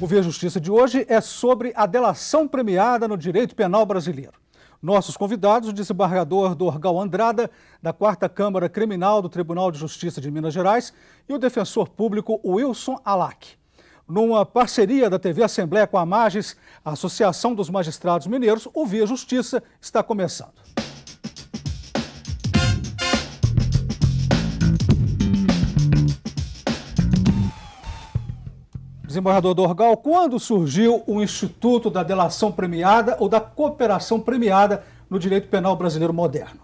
O Via Justiça de hoje é sobre a delação premiada no direito penal brasileiro. Nossos convidados, o desembargador Dorgal Andrada, da 4ª Câmara Criminal do Tribunal de Justiça de Minas Gerais, e o defensor público Wilson Alac. Numa parceria da TV Assembleia com a Magis, a Associação dos Magistrados Mineiros, o Via Justiça está começando. Desembargador Dorgal, quando surgiu o Instituto da Delação Premiada ou da Cooperação Premiada no direito penal brasileiro moderno?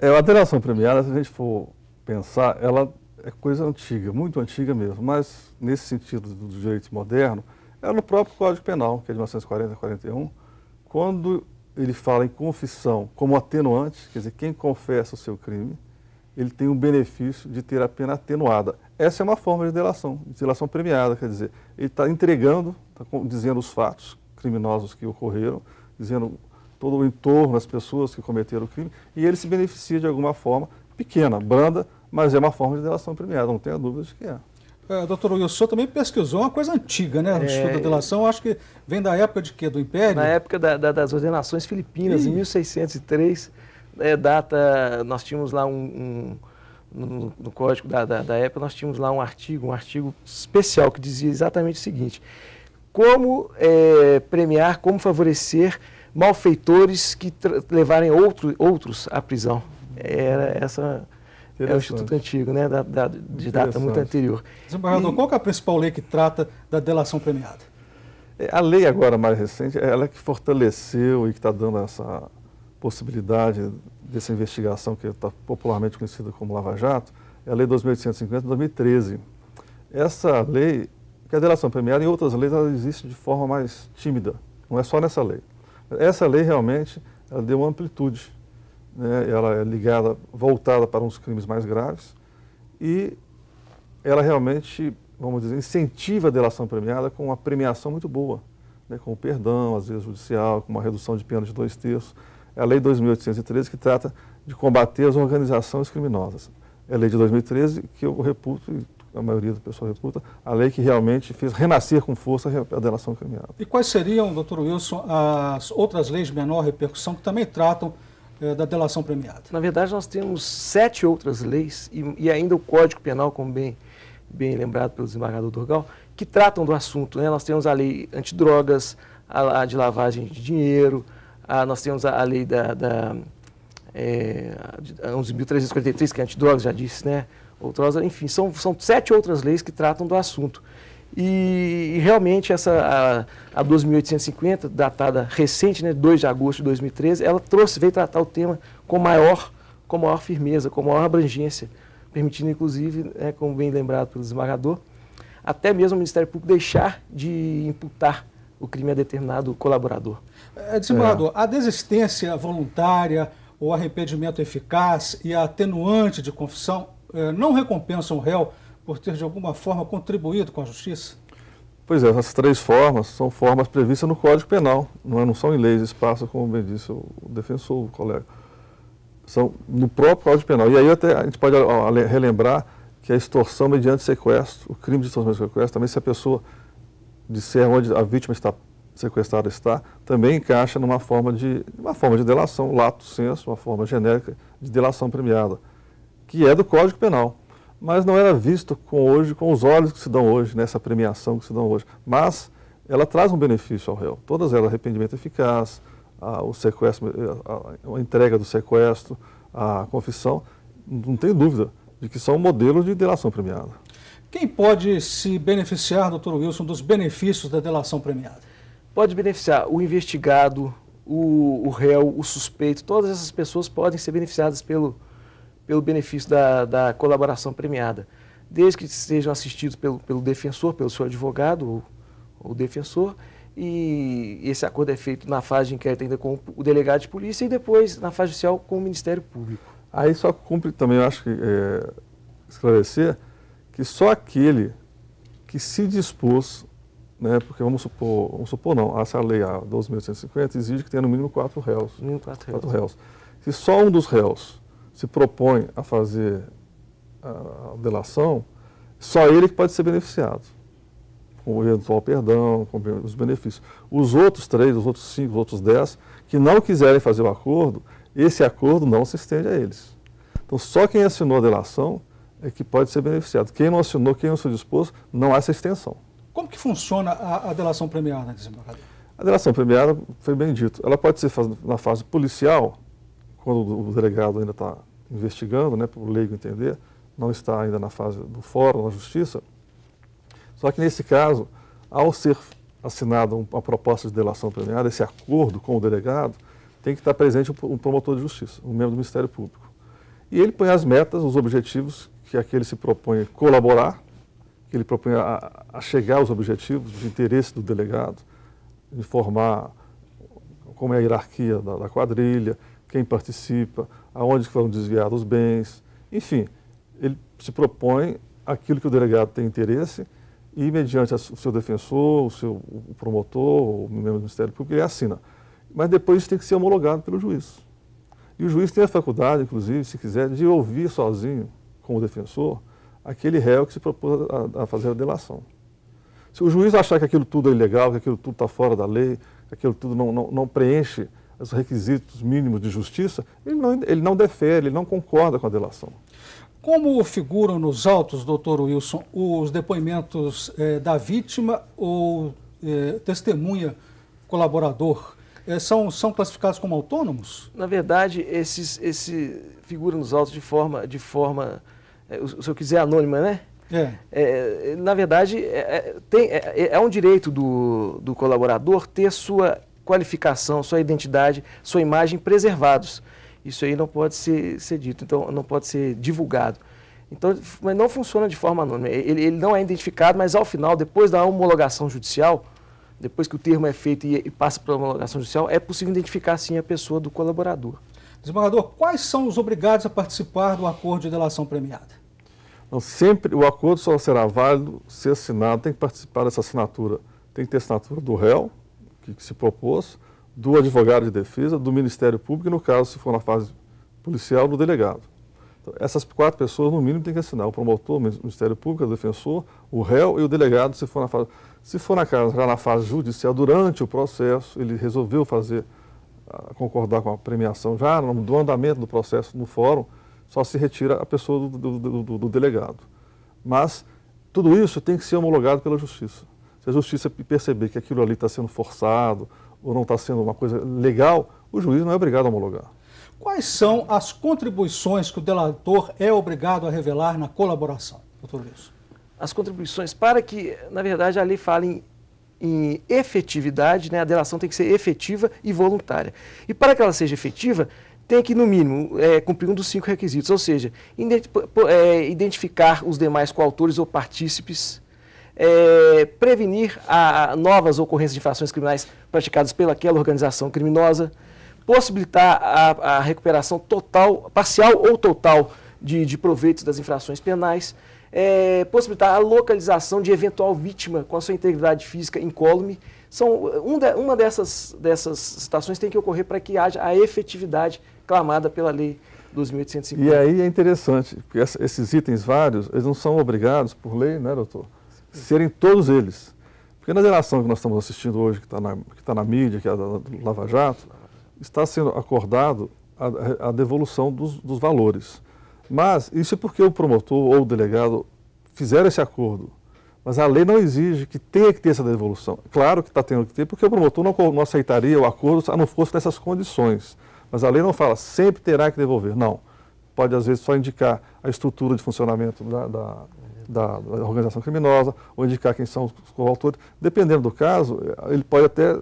A delação premiada, se a gente for pensar, ela é coisa antiga, muito antiga mesmo, mas nesse sentido do direito moderno, é no próprio Código Penal, que é de 1940 a 41, quando ele fala em confissão como atenuante, quer dizer, quem confessa o seu crime, ele tem o benefício de ter a pena atenuada. Essa é uma forma de delação premiada, quer dizer, ele está entregando, está dizendo os fatos criminosos que ocorreram, dizendo todo o entorno das pessoas que cometeram o crime, e ele se beneficia de alguma forma, pequena, branda, mas é uma forma de delação premiada, não tenha dúvida de que é. Doutor Wilson também pesquisou uma coisa antiga, né? O Instituto da Delação, acho que vem da época de quê? Do Império? Na época das ordenações filipinas, em 1603, nós tínhamos lá no código da época, nós tínhamos lá um artigo especial que dizia exatamente o seguinte: como premiar, como favorecer malfeitores que levarem outros à prisão. É o Instituto Antigo, né, de data muito anterior. Desembargador, qual que é a principal lei que trata da delação premiada? A lei agora mais recente, ela que fortaleceu e que está dando essa possibilidade dessa investigação que está popularmente conhecida como Lava Jato, é a Lei 2.850 de 2013. Essa lei, que é a delação premiada, em outras leis ela existe de forma mais tímida, não é só nessa lei. Essa lei realmente ela deu uma amplitude, né? Ela é voltada para uns crimes mais graves e ela realmente, vamos dizer, incentiva a delação premiada com uma premiação muito boa, né? Com o perdão, às vezes judicial, com uma redução de pena de 2/3. É a Lei 2.813 que trata de combater as organizações criminosas. É a Lei de 2013 que eu reputo, e a maioria do pessoal reputa, a lei que realmente fez renascer com força a delação premiada. E quais seriam, doutor Wilson, as outras leis de menor repercussão que também tratam da delação premiada? Na verdade, nós temos 7 outras leis e ainda o Código Penal, como bem lembrado pelo desembargador Dorgal, que tratam do assunto, né? Nós temos a lei antidrogas, a de lavagem de dinheiro, nós temos a lei 11.343, que é antidrogas, já disse, né? Enfim, são 7 outras leis que tratam do assunto. E realmente a 2.850, datada recente, né, 2 de agosto de 2013, ela veio tratar o tema com maior firmeza, com maior abrangência, permitindo inclusive, como bem lembrado pelo desembargador, até mesmo o Ministério Público deixar de imputar o crime a determinado colaborador. Desembargador, a desistência voluntária, o arrependimento eficaz e a atenuante de confissão não recompensam o réu por ter de alguma forma contribuído com a justiça? Pois é, essas 3 formas são formas previstas no Código Penal, não são em leis esparsas, como bem disse o defensor, o colega. São no próprio Código Penal. E aí até a gente pode relembrar que a extorsão mediante sequestro, o crime de extorsão mediante sequestro, também se a pessoa disser onde a vítima sequestrada está, também encaixa numa forma de delação, lato sensu, uma forma genérica de delação premiada, que é do Código Penal. Mas não era visto com os olhos que se dão hoje, nessa premiação que se dão hoje. Mas ela traz um benefício ao réu. Todas elas, arrependimento eficaz, o sequestro, a entrega do sequestro, a confissão, não tem dúvida de que são modelos de delação premiada. Quem pode se beneficiar, doutor Wilson, dos benefícios da delação premiada? Pode beneficiar o investigado, o réu, o suspeito, todas essas pessoas podem ser beneficiadas pelo benefício da colaboração premiada, desde que sejam assistidos pelo defensor, pelo seu advogado ou defensor, e esse acordo é feito na fase de inquérito ainda com o delegado de polícia e depois na fase judicial com o Ministério Público. Aí só cumpre também, eu acho que, esclarecer que só aquele que se dispôs, né, porque vamos supor não, essa lei, a 12.850, exige que tenha no mínimo 4 réus. Mínimo 4 réus. Se só um dos réus se propõe a fazer a delação, só ele que pode ser beneficiado. com o eventual perdão, com os benefícios. Os outros 3, os outros 5, os outros 10, que não quiserem fazer o acordo, esse acordo não se estende a eles. Então, só quem assinou a delação é que pode ser beneficiado. Quem não assinou, quem não se dispôs, não há essa extensão. Como que funciona a delação premiada, desembargador? A delação premiada, foi bem dito, ela pode ser na fase policial, quando o delegado ainda está investigando, né, para o leigo entender, não está ainda na fase do fórum, na justiça. Só que nesse caso, ao ser assinada uma proposta de delação premiada, esse acordo com o delegado, tem que estar presente um promotor de justiça, um membro do Ministério Público. E ele põe as metas, os objetivos que aquele se propõe colaborar, que ele propõe a chegar aos objetivos de interesse do delegado, informar como é a hierarquia da quadrilha, quem participa, aonde foram desviados os bens, enfim, ele se propõe aquilo que o delegado tem interesse e, mediante o seu defensor, o promotor, o membro do Ministério Público, ele assina. Mas depois isso tem que ser homologado pelo juiz. E o juiz tem a faculdade, inclusive, se quiser, de ouvir sozinho, com o defensor, aquele réu que se propôs a fazer a delação. Se o juiz achar que aquilo tudo é ilegal, que aquilo tudo está fora da lei, que aquilo tudo não preenche os requisitos mínimos de justiça, ele não defere, ele não concorda com a delação. Como figuram nos autos, doutor Wilson, os depoimentos da vítima ou testemunha colaborador? São classificados como autônomos? Na verdade, figuram nos autos de forma se eu quiser, anônima, né? Na verdade, é um direito do colaborador ter sua qualificação, sua identidade, sua imagem preservados. Isso aí não pode ser dito, então não pode ser divulgado. Então, mas não funciona de forma anônima. Ele não é identificado, mas ao final, depois da homologação judicial, depois que o termo é feito e passa para a homologação judicial, é possível identificar sim a pessoa do colaborador. Desembargador, quais são os obrigados a participar do acordo de delação premiada? Não, sempre o acordo só será válido se assinado, tem que participar dessa assinatura. Tem que ter assinatura do réu, que se propôs, do advogado de defesa, do Ministério Público e, no caso, se for na fase policial, do delegado. Então, essas 4 pessoas, no mínimo, têm que assinar. O promotor, o Ministério Público, o defensor, o réu e o delegado, se for na fase... Se for já na fase judicial, durante o processo, ele resolveu concordar com a premiação, já do andamento do processo no fórum, só se retira a pessoa do delegado. Mas tudo isso tem que ser homologado pela justiça. Se a justiça perceber que aquilo ali está sendo forçado ou não está sendo uma coisa legal, o juiz não é obrigado a homologar. Quais são as contribuições que o delator é obrigado a revelar na colaboração, doutor Wilson? As contribuições, para que, na verdade, a lei fale em efetividade, né, a delação tem que ser efetiva e voluntária. E para que ela seja efetiva, tem que, no mínimo, cumprir um dos 5 requisitos, ou seja, identificar os demais coautores ou partícipes, prevenir novas ocorrências de infrações criminais praticadas pelaquela organização criminosa, possibilitar a recuperação total, parcial ou total de proveitos das infrações penais, possibilitar a localização de eventual vítima com a sua integridade física incólume. Uma dessas situações tem que ocorrer para que haja a efetividade clamada pela Lei 2.850. E aí é interessante, porque esses itens vários, eles não são obrigados por lei, né, doutor? Serem todos eles. Porque na delação que nós estamos assistindo hoje, que está na mídia, que é a do Lava Jato, está sendo acordado a devolução dos valores. Mas isso é porque o promotor ou o delegado fizeram esse acordo. Mas a lei não exige que tenha que ter essa devolução. Claro que está tendo que ter, porque o promotor não aceitaria o acordo se não fosse nessas condições. Mas a lei não fala, sempre terá que devolver. Não. Pode, às vezes, só indicar a estrutura de funcionamento da organização criminosa, ou indicar quem são os coautores. Dependendo do caso, ele pode até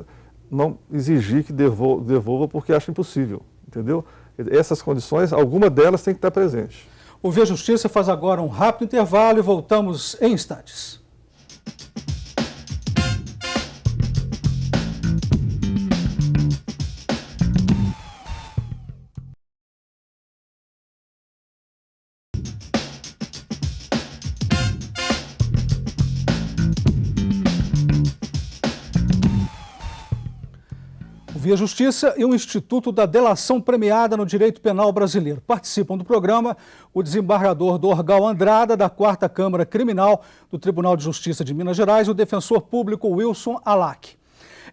não exigir que devolva porque acha impossível. Entendeu? Essas condições, alguma delas tem que estar presente. O Via Justiça faz agora um rápido intervalo e voltamos em instantes. O Via Justiça e o Instituto da Delação Premiada no Direito Penal Brasileiro. Participam do programa o desembargador Dorgal Andrada, da 4ª Câmara Criminal do Tribunal de Justiça de Minas Gerais, e o defensor público Wilson Alac.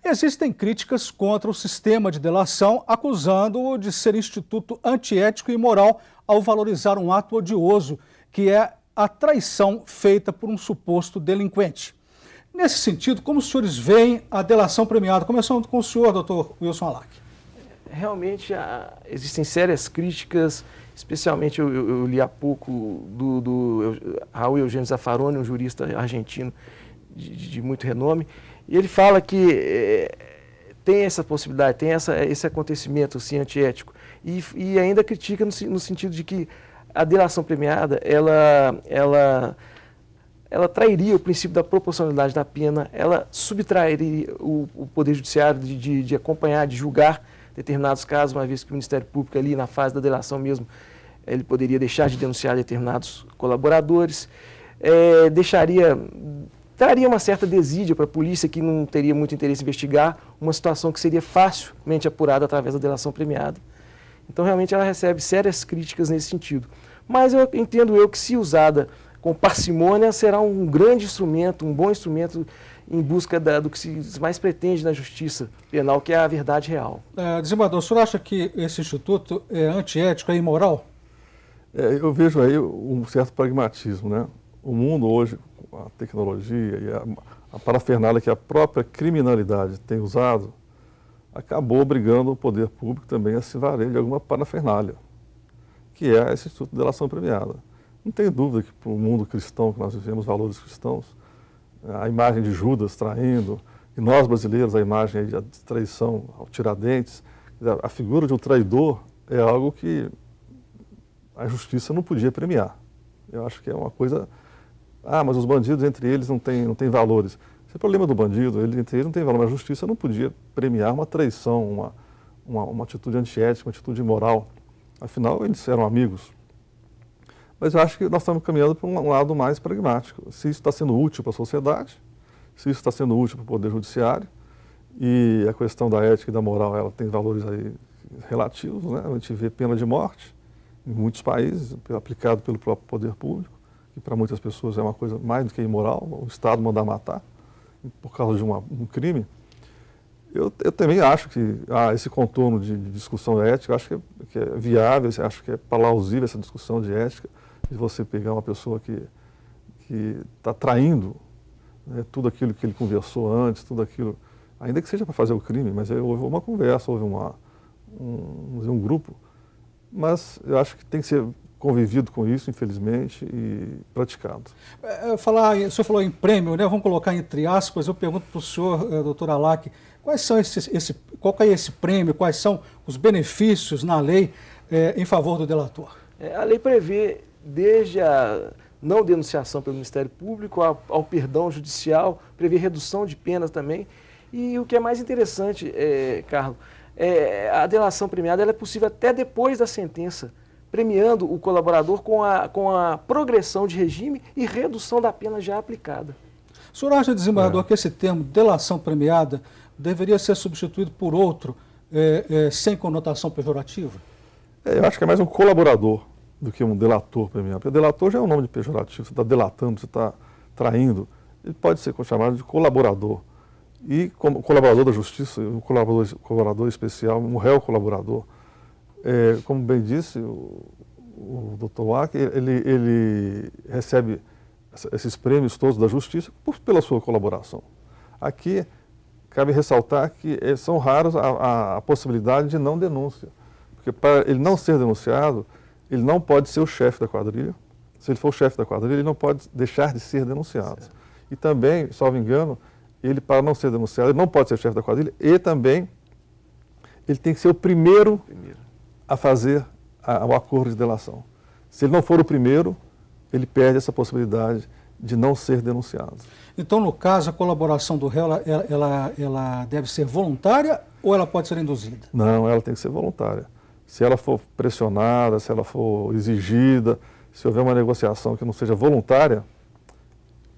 Existem críticas contra o sistema de delação, acusando-o de ser instituto antiético e imoral ao valorizar um ato odioso, que é a traição feita por um suposto delinquente. Nesse sentido, como os senhores veem a delação premiada? Começando com o senhor, doutor Wilson Alac. Realmente existem sérias críticas, especialmente eu li há pouco do Raul Eugênio Zaffaroni, um jurista argentino de muito renome, e ele fala que tem essa possibilidade, tem esse acontecimento assim, antiético, e ainda critica no sentido de que a delação premiada, ela trairia o princípio da proporcionalidade da pena, ela subtrairia o Poder Judiciário de acompanhar, de julgar determinados casos, uma vez que o Ministério Público ali na fase da delação mesmo, ele poderia deixar de denunciar determinados colaboradores, traria uma certa desídia para a polícia que não teria muito interesse em investigar uma situação que seria facilmente apurada através da delação premiada. Então realmente ela recebe sérias críticas nesse sentido. Mas eu entendo que se usada com parcimônia, será um grande instrumento, um bom instrumento em busca do que se mais pretende na justiça penal, que é a verdade real. Desembargador, o senhor acha que esse instituto é antiético, é imoral? Eu vejo aí um certo pragmatismo, né? O mundo hoje, com a tecnologia e a parafernália que a própria criminalidade tem usado, acabou obrigando o poder público também a se valer de alguma parafernália, que é esse instituto de delação premiada. Não tem dúvida que para o mundo cristão, que nós vivemos valores cristãos, a imagem de Judas traindo, e nós brasileiros a imagem de traição ao Tiradentes, a figura de um traidor é algo que a justiça não podia premiar. Eu acho que é uma coisa... mas os bandidos entre eles não têm valores. Esse é o problema do bandido, entre eles não tem valor, mas a justiça não podia premiar uma traição, uma atitude antiética, uma atitude imoral. Afinal, eles eram amigos. Mas eu acho que nós estamos caminhando para um lado mais pragmático. Se isso está sendo útil para a sociedade, se isso está sendo útil para o Poder Judiciário, e a questão da ética e da moral, ela tem valores aí relativos, né? A gente vê pena de morte em muitos países, aplicado pelo próprio Poder Público, que para muitas pessoas é uma coisa mais do que imoral, o Estado mandar matar por causa de um crime. Eu também acho que esse contorno de discussão ética, eu acho que é viável, acho que é plausível essa discussão de ética, de você pegar uma pessoa que está traindo, né, tudo aquilo que ele conversou antes, tudo aquilo, ainda que seja para fazer o crime, mas houve uma conversa, houve um grupo, mas eu acho que tem que ser convivido com isso, infelizmente, e praticado. O senhor falou em prêmio, né? Vamos colocar entre aspas. Eu pergunto para o senhor, doutor Alac, qual é esse prêmio, quais são os benefícios na lei em favor do delator? A lei prevê, desde a não denunciação pelo Ministério Público ao perdão judicial, prevê redução de penas também. E o que é mais interessante, Carlos, a delação premiada ela é possível até depois da sentença, premiando o colaborador com a progressão de regime e redução da pena já aplicada. O senhor acha, desembargador, que esse termo, delação premiada, deveria ser substituído por outro, sem conotação pejorativa? Eu acho que é mais um colaborador do que um delator premiado. Porque delator já é um nome de pejorativo, você está delatando, você está traindo. Ele pode ser chamado de colaborador. E como colaborador da justiça, um colaborador especial, um réu colaborador. Como bem disse o doutor Wack, ele recebe esses prêmios todos da justiça pela sua colaboração. Aqui, cabe ressaltar que são raros a possibilidade de não denúncia. Porque para ele não ser denunciado, ele não pode ser o chefe da quadrilha. Se ele for o chefe da quadrilha, ele não pode deixar de ser denunciado. Certo. E também, salvo engano, ele, para não ser denunciado, ele não pode ser chefe da quadrilha e também ele tem que ser o primeiro a fazer o acordo de delação. Se ele não for o primeiro, ele perde essa possibilidade de não ser denunciado. Então, no caso, a colaboração do réu, ela deve ser voluntária ou ela pode ser induzida? Não, ela tem que ser voluntária. Se ela for pressionada, se ela for exigida, se houver uma negociação que não seja voluntária,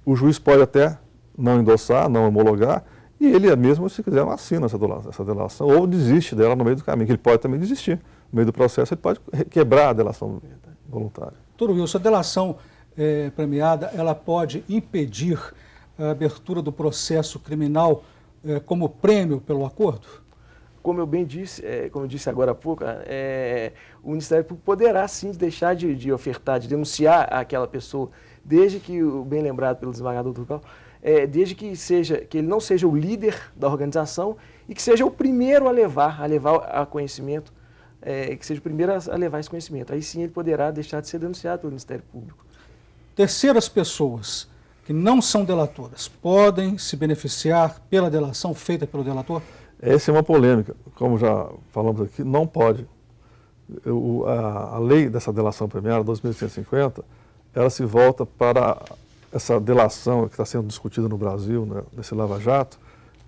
o juiz pode até não endossar, não homologar, E ele mesmo, se quiser, não assina essa delação ou desiste dela no meio do caminho, que ele pode também desistir. No meio do processo, ele pode quebrar a delação voluntária. Doutor Wilson, a delação premiada, ela pode impedir a abertura do processo criminal como prêmio pelo acordo? Como eu bem disse, como eu disse agora há pouco, o Ministério Público poderá sim deixar de ofertar, de denunciar aquela pessoa, desde que, bem lembrado pelo desembargador Turcal, desde que ele não seja o líder da organização e que seja o primeiro a levar a conhecimento, que seja o primeiro a levar esse conhecimento. Aí sim ele poderá deixar de ser denunciado pelo Ministério Público. Terceiras pessoas que não são delatoras podem se beneficiar pela delação feita pelo delator? Essa é uma polêmica, como já falamos aqui, não pode. A lei dessa delação premiada, 2150, ela se volta para essa delação que está sendo discutida no Brasil, né, nesse Lava Jato,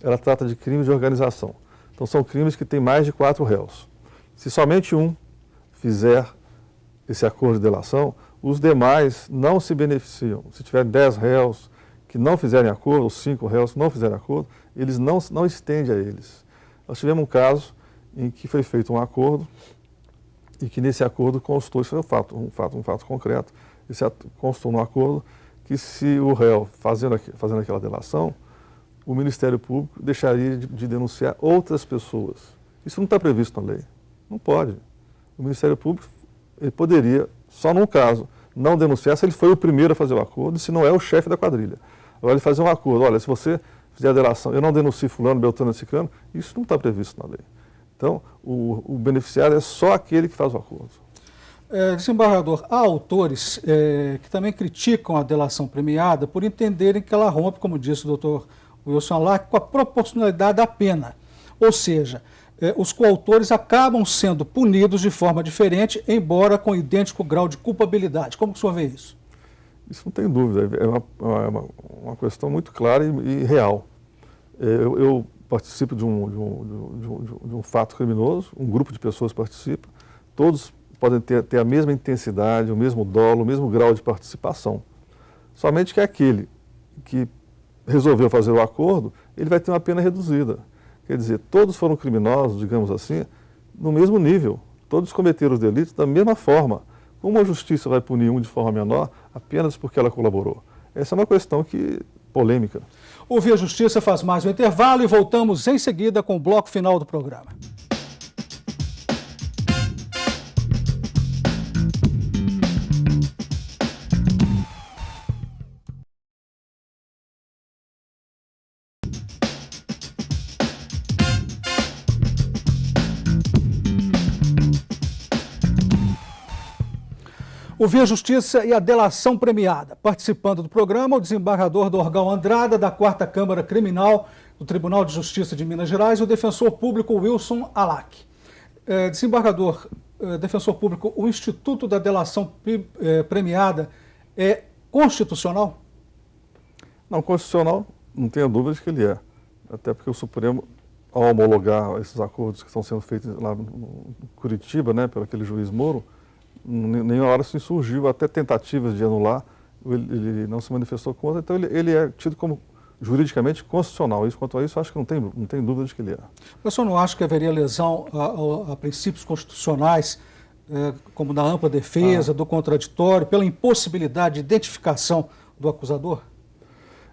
ela trata de crimes de organização. Então são crimes que têm mais de 4 réus. Se somente um fizer esse acordo de delação, os demais não se beneficiam. Se tiver 10 réus que não fizerem acordo, ou 5 réus que não fizerem acordo, eles não estendem a eles. Nós tivemos um caso em que foi feito um acordo e que nesse acordo constou, isso é um fato concreto, constou no acordo que se o réu fazendo aquela delação, o Ministério Público deixaria de denunciar outras pessoas. Isso não está previsto na lei. Não pode. O Ministério Público ele poderia, só num caso, não denunciar se ele foi o primeiro a fazer o acordo e se não é o chefe da quadrilha. Agora ele fazer um acordo, olha, se você fizer a delação, eu não denuncio fulano, beltrano e ciclano, isso não está previsto na lei. Então, o beneficiário é só aquele que faz o acordo. Desembargador, há autores que também criticam a delação premiada por entenderem que ela rompe, como disse o doutor Wilson Alac, com a proporcionalidade da pena. Ou seja, os coautores acabam sendo punidos de forma diferente, embora com idêntico grau de culpabilidade. Como que o senhor vê isso? Isso não tem dúvida, é uma questão muito clara e real. Eu participo de um fato criminoso, um grupo de pessoas participa, todos podem ter a mesma intensidade, o mesmo dolo, o mesmo grau de participação. Somente que aquele que resolveu fazer o acordo, ele vai ter uma pena reduzida. Quer dizer, todos foram criminosos, digamos assim, no mesmo nível. Todos cometeram os delitos da mesma forma. Como a justiça vai punir um de forma menor apenas porque ela colaborou? Essa é uma questão polêmica. O Via Justiça faz mais um intervalo e voltamos em seguida com o bloco final do programa. O Via Justiça e a delação premiada. Participando do programa, o desembargador Dorgal Andrada, da 4ª Câmara Criminal do Tribunal de Justiça de Minas Gerais, e o defensor público Wilson Alac. Desembargador, defensor público, o Instituto da Delação Premiada é constitucional? Não, constitucional, não tenha dúvida de que ele é. Até porque o Supremo, ao homologar esses acordos que estão sendo feitos lá em Curitiba, né, pelo aquele juiz Moro, nenhuma hora se surgiu até tentativas de anular, ele não se manifestou contra, então ele é tido como juridicamente constitucional. Isso, quanto a isso, acho que não tem dúvida de que ele é. O senhor não acha que haveria lesão a princípios constitucionais, como da ampla defesa, do contraditório, pela impossibilidade de identificação do acusador?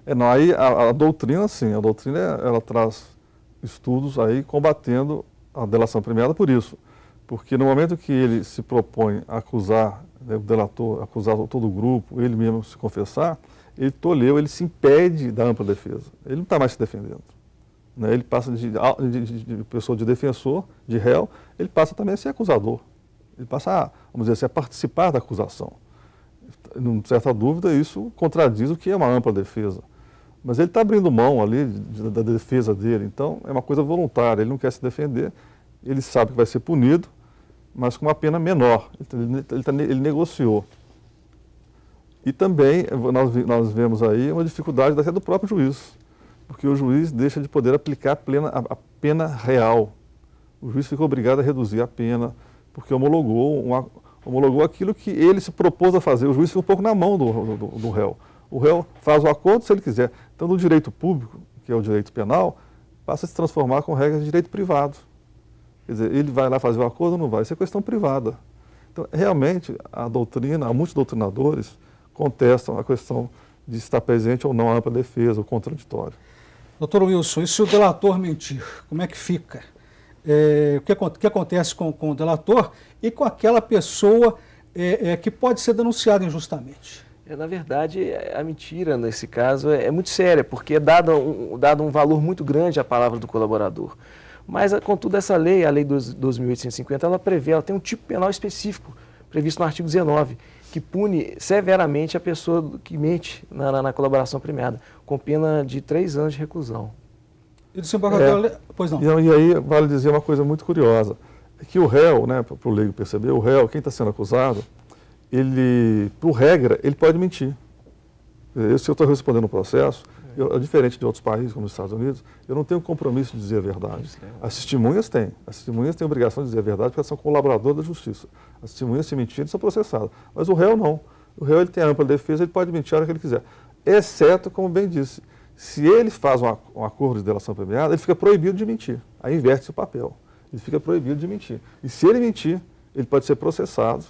Não, aí a doutrina, sim, a doutrina ela traz estudos aí combatendo a delação premiada por isso. Porque no momento que ele se propõe a acusar, né, o delator, acusar todo o grupo, ele mesmo se confessar, ele tolheu, ele se impede da ampla defesa. Ele não está mais se defendendo. Né? Ele passa de pessoa de defensor, de réu, ele passa também a ser acusador. Ele passa, vamos dizer assim, a participar da acusação. Não certa dúvida, isso contradiz o que é uma ampla defesa. Mas ele está abrindo mão ali da defesa dele, então é uma coisa voluntária, ele não quer se defender, ele sabe que vai ser punido, mas com uma pena menor. Ele negociou. E também nós vemos aí uma dificuldade até do próprio juiz, porque o juiz deixa de poder aplicar a pena real. O juiz fica obrigado a reduzir a pena, porque homologou aquilo que ele se propôs a fazer. O juiz fica um pouco na mão do réu. O réu faz o acordo se ele quiser. Então, no direito público, que é o direito penal, passa a se transformar com regras de direito privado. Quer dizer, ele vai lá fazer o acordo ou não vai? Isso é questão privada. Então, realmente, a doutrina, muitos doutrinadores contestam a questão de estar presente ou não a ampla defesa, o contraditório. Doutor Wilson, e se o delator mentir, como é que fica? O que acontece com o delator e com aquela pessoa que pode ser denunciada injustamente? Na verdade, a mentira, nesse caso, é muito séria, porque é dado um valor muito grande à palavra do colaborador. Mas, contudo, essa lei, a Lei 12.850, ela tem um tipo penal específico, previsto no artigo 19, que pune severamente a pessoa que mente na colaboração premiada, com pena de 3 anos de reclusão. E o desembargador... Pois não. E aí, vale dizer uma coisa muito curiosa, é que o réu, né, para o leigo perceber, o réu, quem está sendo acusado, ele, por regra, ele pode mentir. Se eu estou respondendo um processo, diferente de outros países, como os Estados Unidos, eu não tenho compromisso de dizer a verdade. As testemunhas têm. As testemunhas têm a obrigação de dizer a verdade porque elas são colaboradores da justiça. As testemunhas, se mentirem, são processadas. Mas o réu não. O réu ele tem a ampla defesa, ele pode mentir a hora que ele quiser. Exceto, como bem disse, se ele faz um acordo de delação premiada, ele fica proibido de mentir. Aí inverte-se o papel. Ele fica proibido de mentir. E se ele mentir, ele pode ser processado.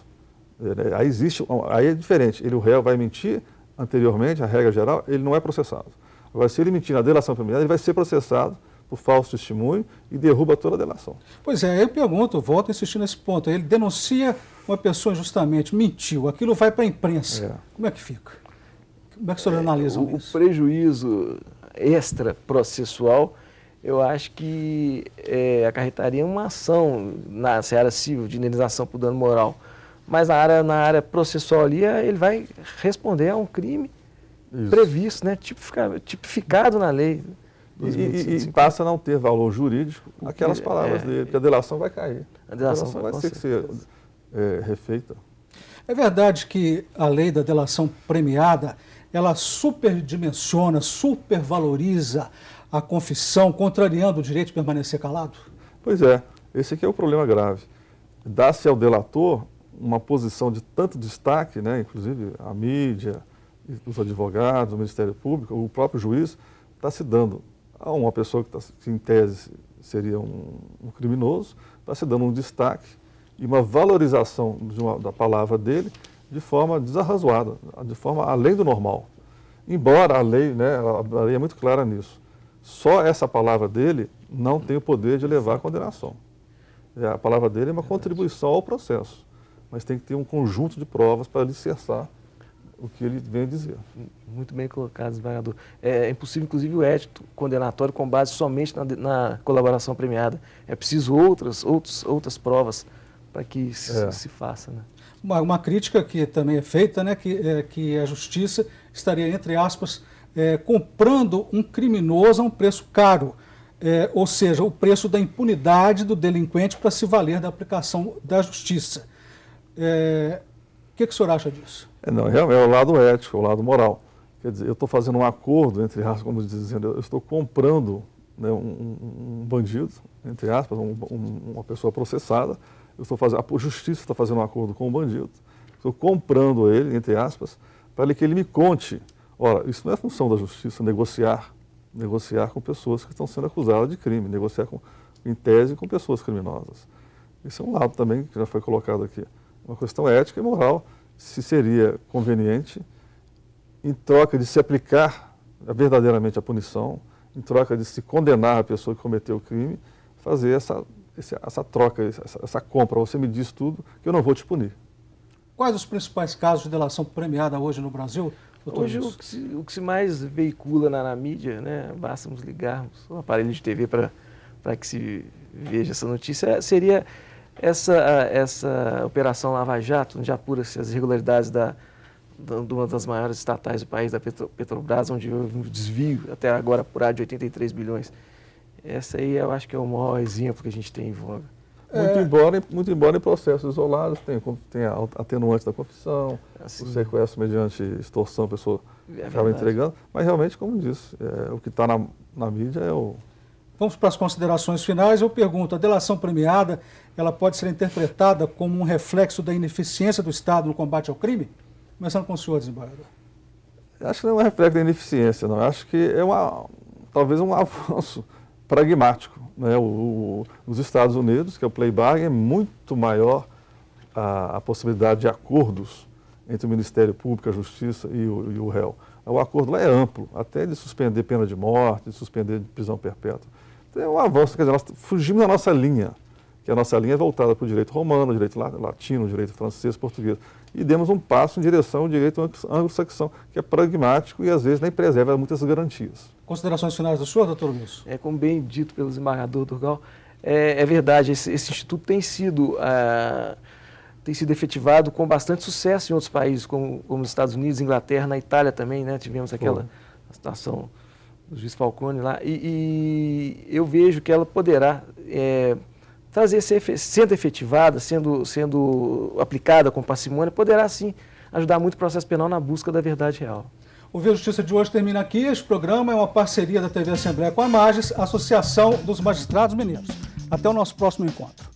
Aí é diferente. O réu vai mentir anteriormente, a regra geral, ele não é processado. Agora, se ele mentir na delação premiada, ele vai ser processado por falso testemunho e derruba toda a delação. Pois é, eu pergunto, volto a insistir nesse ponto. Ele denuncia uma pessoa injustamente, mentiu, aquilo vai para a imprensa. Como é que fica? Como é que o senhor analisa isso? O prejuízo extra-processual, eu acho que acarretaria uma ação na seara civil de indenização por dano moral. Mas na área processual ali, ele vai responder a um crime previsto, né, tipificado na lei. E passa a não ter valor jurídico aquelas palavras dele, porque a delação vai cair. A delação vai ter que ser refeita. É verdade que a lei da delação premiada, ela superdimensiona, supervaloriza a confissão, contrariando o direito de permanecer calado? Pois é, esse aqui é o problema grave. Dá-se ao delator uma posição de tanto destaque, né, inclusive a mídia, os advogados, o Ministério Público, o próprio juiz, está se dando a uma pessoa que em tese seria um criminoso, está se dando um destaque e uma valorização da palavra dele de forma desarrazoada, de forma além do normal. Embora a lei, né, a lei é muito clara nisso, só essa palavra dele não tem o poder de levar à condenação. A palavra dele é uma contribuição ao processo, mas tem que ter um conjunto de provas para alicerçar o que ele vem dizer. Muito bem colocado, desembargador. É impossível, inclusive, o édito condenatório com base somente na colaboração premiada. É preciso outras provas para que se faça. Né? Uma crítica que também é feita, né, que a justiça estaria, entre aspas, comprando um criminoso a um preço caro. Ou seja, o preço da impunidade do delinquente para se valer da aplicação da justiça. O que o senhor acha disso? Não, é o lado ético, é o lado moral. Quer dizer, eu estou fazendo um acordo, entre aspas, como dizendo, eu estou comprando, né, um bandido, entre aspas, uma pessoa processada, a justiça está fazendo um acordo com o bandido, estou comprando ele, entre aspas, para que ele me conte. Ora, isso não é função da justiça, negociar com pessoas que estão sendo acusadas de crime, negociar em tese com pessoas criminosas. Isso é um lado também que já foi colocado aqui. Uma questão ética e moral, se seria conveniente, em troca de se aplicar verdadeiramente a punição, em troca de se condenar a pessoa que cometeu o crime, fazer essa troca, essa compra. Você me diz tudo que eu não vou te punir. Quais os principais casos de delação premiada hoje no Brasil, doutor? Hoje o que se mais veicula na mídia, né, basta nos ligarmos o aparelho de TV para que se veja essa notícia, seria essa operação Lava Jato, onde apura-se as irregularidades de uma das maiores estatais do país, da Petrobras, onde houve um desvio, até agora apurado, de 83 bilhões. Essa aí eu acho que é o maior exemplo que a gente tem em voga. Muito embora em processos isolados, tem a atenuante da confissão, o sequestro mediante extorsão, a pessoa acaba entregando, mas realmente, como disse, o que está na mídia é o... Vamos para as considerações finais. Eu pergunto, a delação premiada, ela pode ser interpretada como um reflexo da ineficiência do Estado no combate ao crime? Começando com o senhor, desembargador. Acho que não é um reflexo da ineficiência, não. Acho que é talvez um avanço pragmático, né? Nos Estados Unidos, que é o plea bargain, é muito maior a possibilidade de acordos entre o Ministério Público, a Justiça e o réu. O acordo lá é amplo, até de suspender pena de morte, de suspender prisão perpétua. Então é um avanço, quer dizer, nós fugimos da nossa linha, que a nossa linha é voltada para o direito romano, o direito latino, o direito francês, português. E demos um passo em direção ao direito anglo-saxão, que é pragmático e às vezes nem preserva muitas garantias. Considerações finais do senhor, doutor Wilson? Como bem dito pelo desembargador Durgal, é verdade, esse instituto tem sido efetivado com bastante sucesso em outros países, como os Estados Unidos, Inglaterra, na Itália também, né? Tivemos aquela situação do juiz Falcone lá, e eu vejo que ela poderá sendo efetivada, sendo aplicada com parcimônia, poderá sim ajudar muito o processo penal na busca da verdade real. O Via Justiça de hoje termina aqui. Este programa é uma parceria da TV Assembleia com a Magis, Associação dos Magistrados Mineiros. Até o nosso próximo encontro.